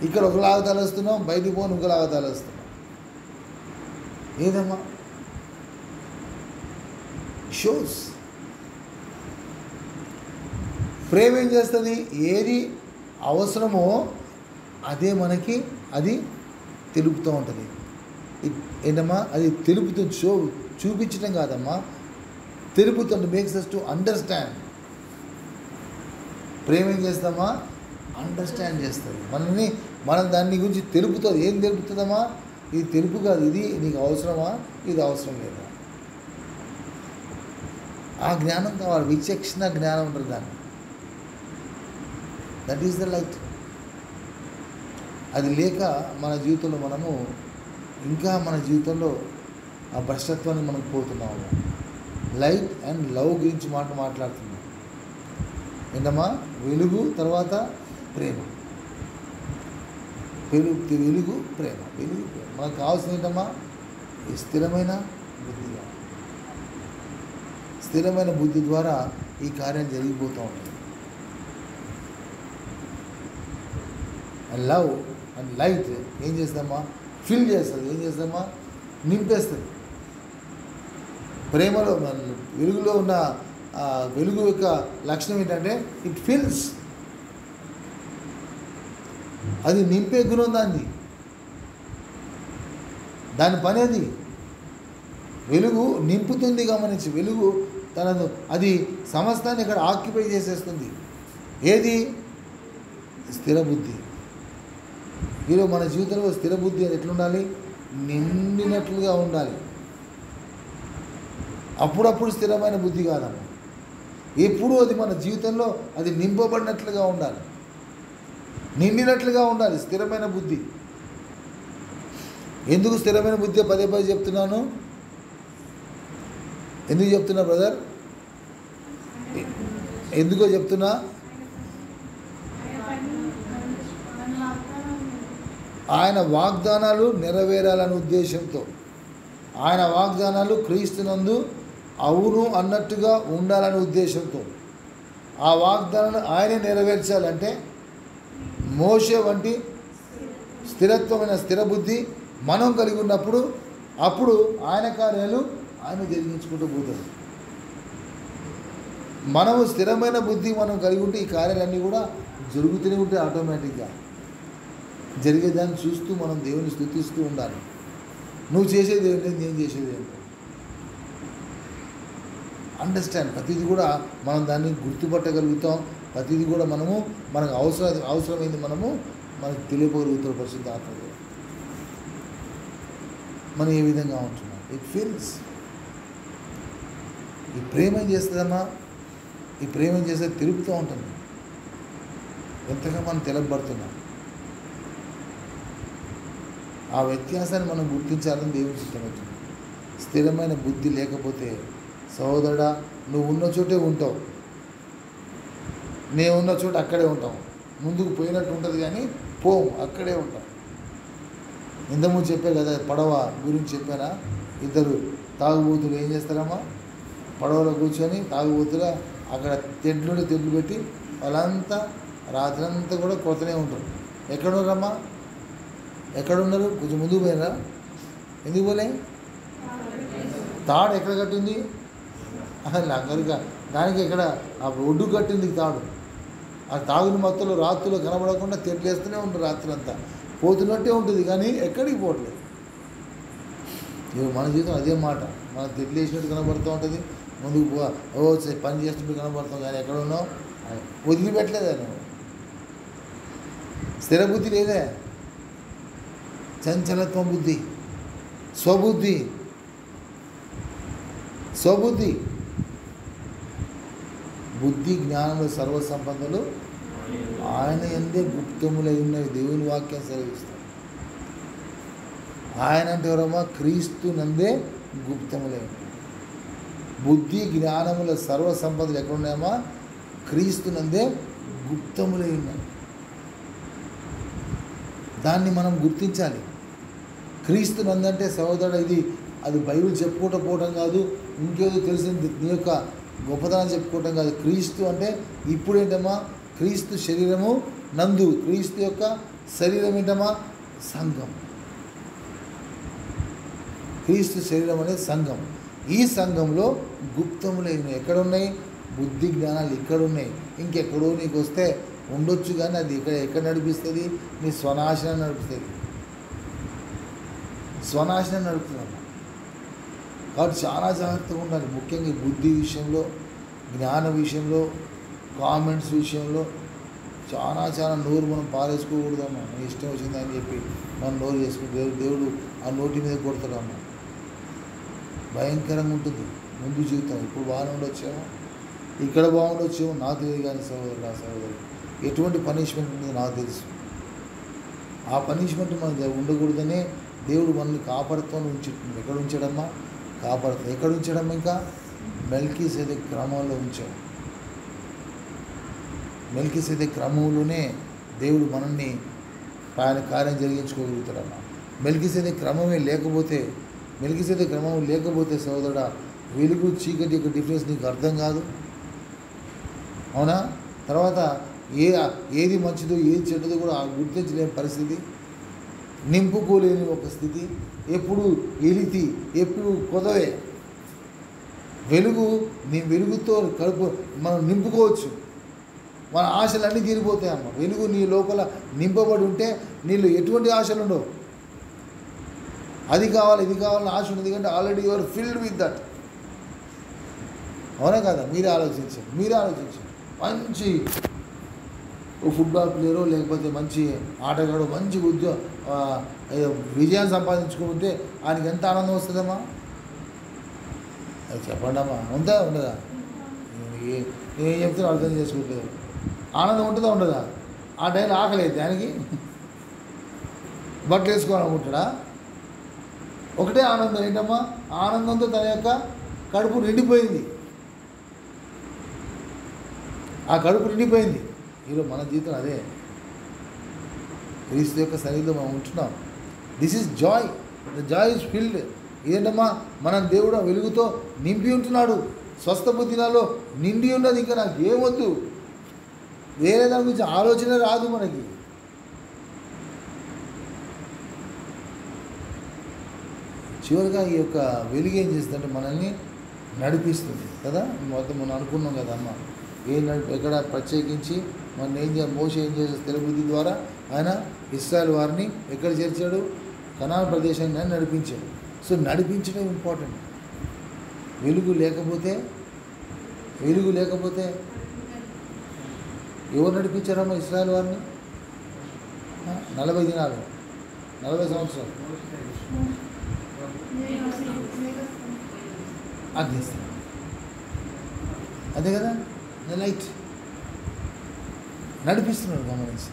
ఇక్కడ ఒకలాగా తలస్తున్నాం, బయటికి పోని ఇంకోలాగా తలస్తున్నాం. ఏదమ్మా? షోస్. ప్రేమ ఏం చేస్తుంది? ఏది అవసరమో అదే మనకి అది తెలుపుతూ ఉంటుంది. ఏంటమ్మా? అది తెలుపుతుంది. చూపించడం కాదమ్మా, తెలుపుతుంది. Makes us to understand. ప్రేమ ఏం చేస్తామా? అండర్స్టాండ్ చేస్తుంది మనల్ని. మనం దాని గురించి తెలుపుతుంది. ఏం తెలుపుతుందమ్మా? ఇది తెలుపు కాదు, ఇది నీకు అవసరమా, ఇది అవసరం లేదా. ఆ జ్ఞానం కావాలి. విచక్షణ జ్ఞానం ఉంటుంది దాన్ని. That is the light. అది లేక మన జీవితంలో మనము ఇంకా మన జీవితంలో ఆ భ్రష్టత్వాన్ని మనం పోతున్నాము. లైట్ అండ్ లవ్ గురించి మాట్లాడుతున్నాం. ఏంటమ్మా? వెలుగు, తర్వాత ప్రేమ. వెలుగు ప్రేమ. మనకు కావాల్సింది ఏంటమ్మా? ఈ స్థిరమైన బుద్ధిగా. స్థిరమైన బుద్ధి ద్వారా ఈ కార్యం జరిగిపోతూ ఉంటుంది. అండ్ లవ్ అండ్ లైట్ ఏం చేస్తామా? ఫిల్ చేస్తుంది. ఏం చేస్తామా? నింపేస్తుంది. ప్రేమలో వెలుగులో ఉన్న వెలుగు యొక్క లక్షణం ఏంటంటే ఇట్ ఫిల్స్. అది నింపే గుణం దాని పని అది. వెలుగు నింపుతుంది. గమనించి, వెలుగు అది సమస్తాన్ని ఇక్కడ ఆక్యుపై చేసేస్తుంది. ఏది? స్థిర బుద్ధి. ఈరోజు మన జీవితంలో స్థిర బుద్ధి అది ఎట్లుండాలి? నిండినట్లుగా ఉండాలి. అప్పుడప్పుడు స్థిరమైన బుద్ధి కాదమ్మా, ఎప్పుడూ అది మన జీవితంలో అది నింపబడినట్లుగా ఉండాలి, నిండినట్లుగా ఉండాలి. స్థిరమైన బుద్ధి. ఎందుకు స్థిరమైన బుద్ధి పదే పదే చెప్తున్నాను? ఎందుకు చెప్తున్నా బ్రదర్? ఎందుకో చెప్తున్నా? ఆయన వాగ్దానాలు నెరవేరాలనే ఉద్దేశంతో, ఆయన వాగ్దానాలు క్రీస్తునందు అవును అన్నట్టుగా ఉండాలనే ఉద్దేశంతో, ఆ వాగ్దానాలు ఆయనే నెరవేర్చాలంటే మోషే వంటి స్థిరత్వమైన స్థిర బుద్ధి మనం కలిగి ఉన్నప్పుడు అప్పుడు ఆయన కార్యాలు ఆయన జరిగించుకుంటూ పోతాడు. మనము స్థిరమైన బుద్ధి మనం కలిగి ఉంటే ఈ కార్యాలన్నీ కూడా జరుగుతూనే ఉంటాయి. ఆటోమేటిక్గా జరిగేదాన్ని చూస్తూ మనం దేవుని స్తుతిస్తూ ఉండాలి. నువ్వు చేసేది ఏంటి, నేను చేసేది ఏంటో అండర్స్టాండ్. ప్రతిదీ కూడా మనం దాన్ని గుర్తుపట్టగలుగుతాం. ప్రతిదీ కూడా మనకు అవసరమైంది మనకు తెలియగలుగుతాం. పరిశుద్ధ ఆత్మ మనం ఏ విధంగా ఉంటున్నాం. It feels. ఈ ప్రేమ ఏం చేస్తుందమ్మా? ఈ ప్రేమ ఏం చేస్తే తిరుగుతూ ఉంటుంది. ఎంతగా మనం తెలబడుతున్నాం. ఆ వ్యత్యాసాన్ని మనం గుర్తించాలని దేవుని చిత్తమవుతుంది. స్థిరమైన బుద్ధి లేకపోతే సహోదరుడా, నువ్వు ఉన్న చోటే ఉంటావు, నేను ఉన్న చోట అక్కడే ఉంటాం. ముందుకు పోయినట్టు ఉంటుంది కానీ అక్కడే ఉంటాం. ఇంతకుముందు చెప్పే కదా పడవ గురించి చెప్పానా? ఇద్దరు తాగుబోతులు ఏం చేస్తారమ్మా? పడవలో కూర్చొని తాగుబోతులు అక్కడ తెడ్లు పెట్టి వాళ్ళంతా రాత్రంతా కూడా కొడుతూనే ఉంటారు. ఎక్కడున్నారమ్మా? ఎక్కడున్నారు? కొంచెం ముందుకు పోయినరా? ఎందుకు పోలే? తాడు ఎక్కడ కట్టింది? అక్కడిగా దానికి ఎక్కడ ఆ ఒడ్డు కట్టింది తాడు. ఆ తాగుని మొత్తంలో రాత్రులు కనబడకుండా తెడ్లేస్తూనే ఉంటారు. రాత్రులంతా పోతున్నట్టే ఉంటుంది కానీ ఎక్కడికి పోవట్లేదు. ఇవి మన జీవితం అదే మాట. మనం తెడ్లేసినట్టు కనబడుతూ ఉంటుంది, ముందుకు పని చేస్తున్నట్టు కనబడుతాం కానీ ఎక్కడ ఉన్నావు వదిలిపెట్టలేదా నువ్వు? స్థిర బుద్ధి లేదే. చంచలత్వం బుద్ధి, స్వబుద్ధి. బుద్ధి జ్ఞానంలో సర్వసంపదలు ఆయన ఎందే గుప్తములై ఉన్నవి. దేవుని వాక్యం సెలవిస్తాడు. ఆయన అంటే ఎవరమ్మా? క్రీస్తు నందే గుప్తములై ఉన్నవి. బుద్ధి జ్ఞానముల సర్వసంపదలు ఎక్కడున్నాయమ్మా? క్రీస్తు నందే గుప్తములై ఉన్నాయి. దాన్ని మనం గుర్తించాలి. క్రీస్తు నందంటే సహోదరుడు అది బైబిల్ చెప్పుకోవటం పోవటం కాదు, ఇంకేదో తెలిసింది నీ యొక్క గొప్పతనం చెప్పుకోవటం కాదు. క్రీస్తు అంటే ఇప్పుడేంటమ్మా? క్రీస్తు శరీరము నందు క్రీస్తు యొక్క శరీరం ఏంటమ్మా? సంఘం. క్రీస్తు శరీరం అనేది సంఘం. ఈ సంఘంలో గుప్తములైన ఎక్కడున్నాయి? బుద్ధి జ్ఞానాలు ఇక్కడున్నాయి. ఇంకెక్కడో నీకు వస్తే ఉండొచ్చు, కానీ అది ఎక్కడ నడిపిస్తుంది? నీ స్వనాశనం నడుపుతుంది, స్వనాశనం నడుపుతుందమ్మా. కాబట్టి చాలా జాగ్రత్తగా ఉండాలి. ముఖ్యంగా ఈ బుద్ధి విషయంలో, జ్ఞాన విషయంలో, కామెంట్స్ విషయంలో చాలా నోరు మనం పారేసుకోకూడదమ్మా. మన ఇష్టం వచ్చిందని చెప్పి మనం నోరు చేసుకుంటే దేవుడు ఆ నోటి మీద కొడతాడమ్మా. భయంకరంగా ఉంటుంది ముందు జీవితం. ఇప్పుడు బాగానే ఉండొచ్చేమో, ఇక్కడ బాగుండొచ్చేమో నాకు తెలియదు, కానీ సహోదరు ఎటువంటి పనిష్మెంట్ ఉంటుందో నాకు తెలుసు. ఆ పనిష్మెంట్ మనకు ఉండకూడదనే దేవుడు మనల్ని కాపాడుతూ ఉంచుతుంది. ఎక్కడ ఉంచాడమ్మా? కాపాడుతుంది. ఎక్కడ ఉంచాడమ్మా? ఇంకా మెల్కీసెదెకు క్రమంలో ఉంచాడు. మెల్కీసెదెకు క్రమంలోనే దేవుడు మనల్ని ఆయన కార్యం జరిగించుకోగలుగుతాడమ్మా. మెల్కీసెదెకు క్రమమే లేకపోతే, మెల్కీసెదెకు క్రమం లేకపోతే సోదరుడా, వెలుగు చీకటి యొక్క డిఫరెన్స్ నీకు అర్థం కాదు, అవునా? తర్వాత ఏది మంచిదో ఏది చెడ్డదో కూడా గుర్తించలేని పరిస్థితి, నింపుకోలేని ఒక స్థితి, ఎప్పుడు ఎలితి, ఎప్పుడు కొదవే. వెలుగు, నీ వెలుగుతో కడుపు మనం నింపుకోవచ్చు, మన ఆశలు అన్నీ తీరిపోతాయమ్మ. వెలుగు నీ లోపల నింపబడి ఉంటే నీళ్ళు ఎటువంటి ఆశలు ఉండవు. అది కావాలి ఇది కావాలని ఆశ ఉంది, ఎందుకంటే already your filled with that. అవునా కదా? మీరే ఆలోచించండి. మంచి ఫుట్బాల్ ప్లేయరో లేకపోతే మంచి ఆటగాడో మంచి విజయాన్ని సంపాదించుకుంటే ఆయనకి ఎంత ఆనందం వస్తుందమ్మా? అది చెప్పండి అమ్మా. ఉండదా? నేను చెప్తే అర్థం చేసుకుంటుంది. ఆనందం ఉంటుందా ఉండదా? ఆ టైంలో ఆకలి అయితే ఆయనకి బట్టలు వేసుకోవాలనుకుంటాడా? ఒకటే ఆనందం ఏంటమ్మా? ఆనందంతో తన యొక్క కడుపు నిండిపోయింది. ఆ కడుపు నిండిపోయింది. ఈరోజు మన జీవితం అదే. క్రీస్తు యొక్క సన్నిధిలో మనం ఉంటున్నాం. This is joy. The joy is filled. ఇదేంటమ్మా? మన దేవుడు వెలుగుతో నింపి ఉంటున్నాడు. స్వస్థ బుద్ధినాలో నిండి ఉన్నది. ఇంకా నాకు ఏమొద్దు, వేరే దాని గురించి ఆలోచన రాదు మనకి. చివరిగా ఈ యొక్క వెలుగు ఏం చేస్తుందంటే మనల్ని నడిపిస్తుంది కదా. మొత్తం మనం అనుకున్నాం కదా అమ్మ, ఎక్కడ ప్రత్యేకించి మన మోషే ఏం చేసే స్థిరబుద్ధి ద్వారా ఆయన ఇశ్రాయేలు వారిని ఎక్కడ చేర్చాడు? కనాను ప్రదేశాన్ని నడిపించాడు. సో నడిపించడం ఇంపార్టెంట్. వెలుగు లేకపోతే ఎవరు నడిపించారమ్మా ఇశ్రాయేలు వారిని? 40 దినాలు, 40 సంవత్సరాలు అగ్నిస్తారు. అదే కదా లైట్ నడిపిస్తున్నాడు. గమనించి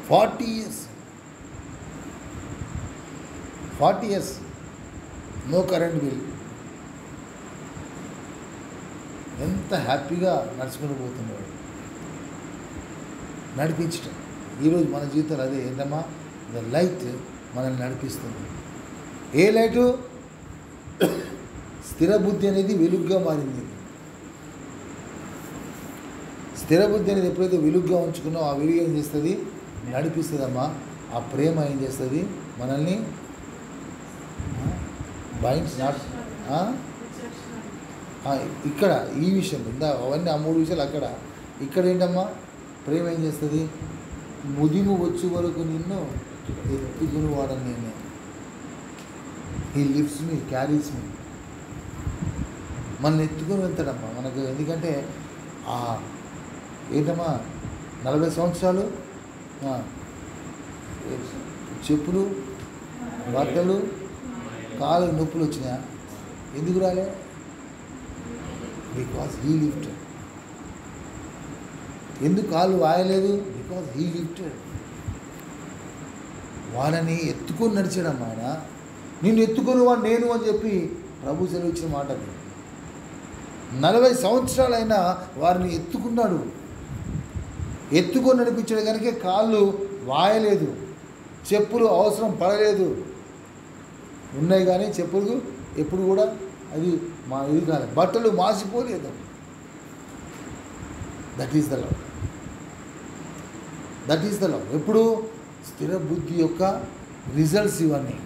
40 ఇయర్స్ నో కరెంట్ బిల్. ఎంత హ్యాపీగా నడుచుకుని పోతున్నాడు. నడిపించటం ఈరోజు మన జీవితంలో అదే. ఏంటమ్మా? ద లైట్ మనల్ని నడిపిస్తుంది. ఏ లైటు? స్థిర బుద్ధి అనేది వెలుగుగా మారింది. స్థిర బుద్ధి అనేది ఎప్పుడైతే వెలుగుగా ఉంచుకున్నామో ఆ వెలుగు ఏం చేస్తుంది? నడిపిస్తుందమ్మా. ఆ ప్రేమ ఏం చేస్తుంది? మనల్ని బైండ్స్ నాట్ ఇక్కడ ఈ విషయం అవన్నీ ఆ 3 విషయాలు అక్కడ. ఇక్కడ ఏంటమ్మా? ప్రేమ ఏం చేస్తుంది? ముదిము వచ్చే వరకు నిన్ను ఎత్తుకుని వాడని నేనే. హీ లిఫ్ట్స్ మీ, క్యారీస్ మీ. మనల్ని ఎత్తుకొని వెళ్తాడమ్మా మనకు. ఎందుకంటే ఏంటమ్మా 40 సంవత్సరాలు చెప్పులు, బట్టలు, కాలు నొప్పులు వచ్చినా ఎందుకు రాలే? Because he lifted. ఎందుకు కాళ్ళు వాయలేదు? Because he lifted. వాళ్ళని ఎత్తుకొని నడిచాడమ్మా ఆయన. నిన్ను ఎత్తుకొని వాడు నేను అని చెప్పి ప్రభు సెలవు ఇచ్చిన మాట అది. 40 సంవత్సరాలైనా వారిని ఎత్తుకున్నాడు. ఎత్తుకొని నడిపించాడు కనుక కాళ్ళు వాయలేదు, చెప్పులు అవసరం పడలేదు. ఉన్నాయి కానీ చెప్పులు ఎప్పుడు కూడా అది ఇది కాదు. బట్టలు మాసిపోలేదు. That is the love. That is the love. ఎప్పుడు స్థిర బుద్ధి యొక్క రిజల్ట్స్ ఇవన్నీ.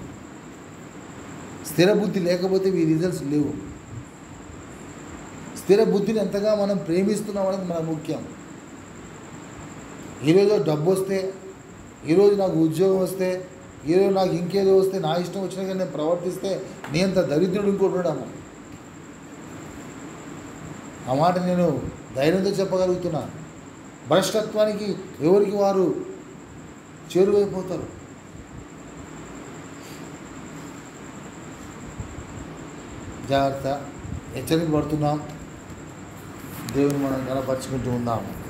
స్థిర బుద్ధి లేకపోతే ఈ రిజల్ట్స్ లేవు. స్థిర బుద్ధిని ఎంతగా మనం ప్రేమిస్తున్నాం అనేది మనకు ముఖ్యం. ఈరోజు డబ్బు వస్తే, ఈరోజు నాకు ఉద్యోగం వస్తే, ఈరోజు నాకు ఇంకేదో వస్తే, నా ఇష్టం వచ్చినగా నేను ప్రవర్తిస్తే నీ అంత దరిద్రుడు ఇంకోటి ఉండము. ఆ మాట నేను ధైర్యంతో చెప్పగలుగుతున్నా. భ్రష్టత్వానికి ఎవరికి వారు చేరువైపోతారు. జాగ్రత్త, హెచ్చరిక పడుతున్నాం. దేవుని మనం కనపరుచుకుంటూ ఉందాం.